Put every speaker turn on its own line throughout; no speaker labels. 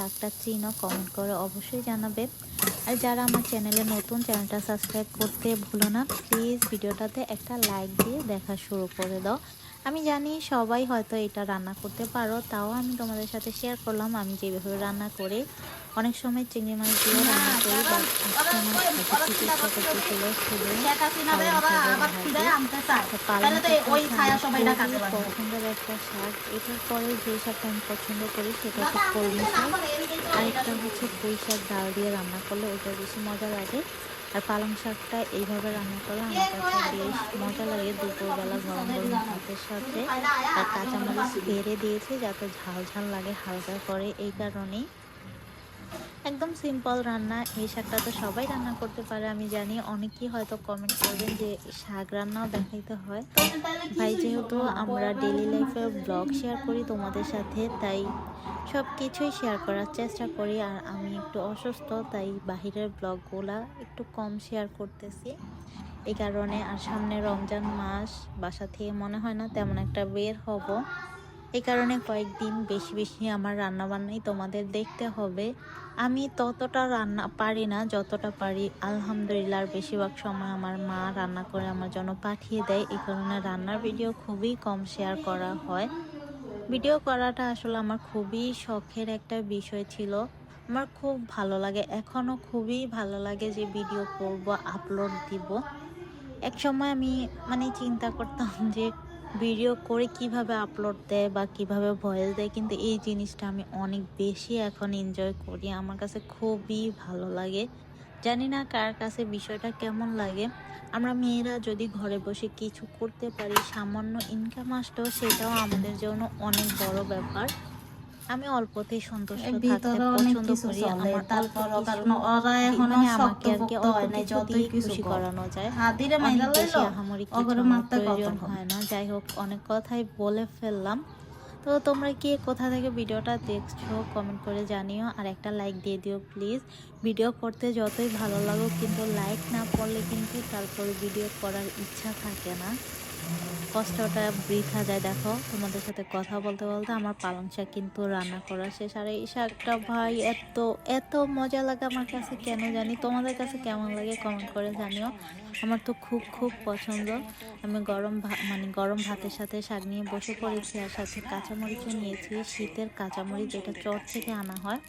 শাকটা চিনো কমেন্ট করে অবশ্যই জানাবে। আর যারা আমার চ্যানেলে নতুন, চ্যানেলটা সাবস্ক্রাইব করতে ভুলো না। প্লিজ ভিডিওটাতে একটা লাইক দিয়ে দেখা শুরু করে দাও। আমি জানি সবাই হয়তো এটা রান্না করতে পারো, তাও আমি তোমাদের সাথে শেয়ার করলাম আমি যেভাবে রান্না করি। অনেক সময় চিংড়ি মাছ দিয়ে রান্না করি, বাট আজকে আমার খেতে ইচ্ছা করতেছিল শুধু পালং শাক ভাজি। পালং শাকটা খুবই পছন্দের একটা শাক। এটার পরে যে শাকটা আমি পছন্দ করি সেটা হচ্ছে কলমি শাক। আরেকটা হচ্ছে পুঁই শাক ডাল দিয়ে রান্না করলে ওটা বেশি মজা লাগে। আর পালং শাকটা এইভাবে রান্না করলে আমার কাছে বেশ মজা লাগে দুপুরবেলা গরম গরম ভাতের সাথে। আর কাঁচামরিচ বেড়ে দিয়েছি যাতে ঝাল ঝাল লাগে হালকা করে, এই কারণেই। একদম সিম্পল রান্না। এই শাকটা তো সবাই রান্না করতে পারে আমি জানি। অনেকেই হয়তো কমেন্ট করবেন যে শাক রান্নাও দেখাইতে হয়। ভাই যেহেতু আমরা ডেইলি লাইফে ব্লগ শেয়ার করি তোমাদের সাথে, তাই সব কিছুই শেয়ার করার চেষ্টা করি। আর আমি একটু অসুস্থ, তাই বাহিরের ব্লগগুলা একটু কম শেয়ার করতেছি এই কারণে। আর সামনে রমজান মাস, বাসা থেকে মনে হয় না তেমন একটা বের হব, এই কারণে কয়েকদিন বেশি বেশি আমার রান্না বান্নাই তোমাদের দেখতে হবে। আমি ততটা রান্না পারি না যতটা পারি আলহামদুলিল্লাহ। বেশিরভাগ সময় আমার মা রান্না করে আমার জন্য পাঠিয়ে দেয়, এই কারণে রান্নার ভিডিও খুবই কম শেয়ার করা হয়। ভিডিও করাটা আসলে আমার খুবই শখের একটা বিষয় ছিল। আমার খুব ভালো লাগে, এখনও খুবই ভালো লাগে যে ভিডিও করব, আপলোড দিব। এক সময় আমি চিন্তা করতাম যে ভিডিও করে কিভাবে আপলোড দেয় বা কিভাবে ভয়েস দেয়, কিন্তু এই জিনিসটা আমি অনেক বেশি এখন এনজয় করি। আমার কাছে খুবই ভালো লাগে। জানি না কার কাছে বিষয়টা কেমন লাগে। আমরা মেয়েরা যদি ঘরে বসে কিছু করতে পারি, সামান্য ইনকাম আসলেও সেটাও আমাদের জন্য অনেক বড় ব্যাপার। আমি অল্পতেই সন্তুষ্ট থাকতে পছন্দ করি। আমার আমাকে আর কি অল্প কিছু দিয়ে খুশি করানো যায়, অনেক বেশি আহামরি কিছু আমার প্রয়োজন হয় না। যাই হোক, অনেক কথাই বলে ফেললাম। তো তোমরা কি কোথা থেকে ভিডিওটা দেখছো কমেন্ট করে জানিও, আর একটা লাইক দিয়ে দিও প্লিজ। ভিডিও করতে যতই ভালো লাগুক, কিন্তু লাইক না পড়লে কিন্তু তারপরে ভিডিও করার ইচ্ছা থাকে না, কষ্টটা বৃথা যায়। দেখো, তোমাদের সাথে কথা বলতে বলতে আমার পালং শাক কিন্তু রান্না করা শেষ। আর এই শাকটা ভাই এত এত মজা লাগে আমার কাছে, কেন জানি। তোমাদের কাছে কেমন লাগে কমেন্ট করে জানিও। আমার তো খুব খুব পছন্দ। আমি গরম ভাতের সাথে শাক নিয়ে বসে পড়েছি, আর সাথে কাঁচামরিচও নিয়েছি, শীতের কাঁচামরিচ যেটা চট থেকে আনা হয়।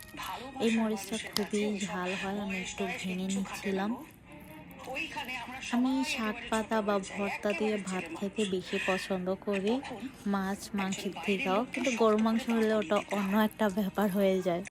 এই মরিচটা খুবই ঝাল হয়, আমি একটু ভেঙে নিচ্ছিলাম। আমি শাক পাতা বা ভর্তা দিয়ে ভাত খেতে বেশি পছন্দ করি মাছ মাংসের থেকেও, কিন্তু গরু মাংস হলে ওটা অন্য একটা ব্যাপার হয়ে যায়।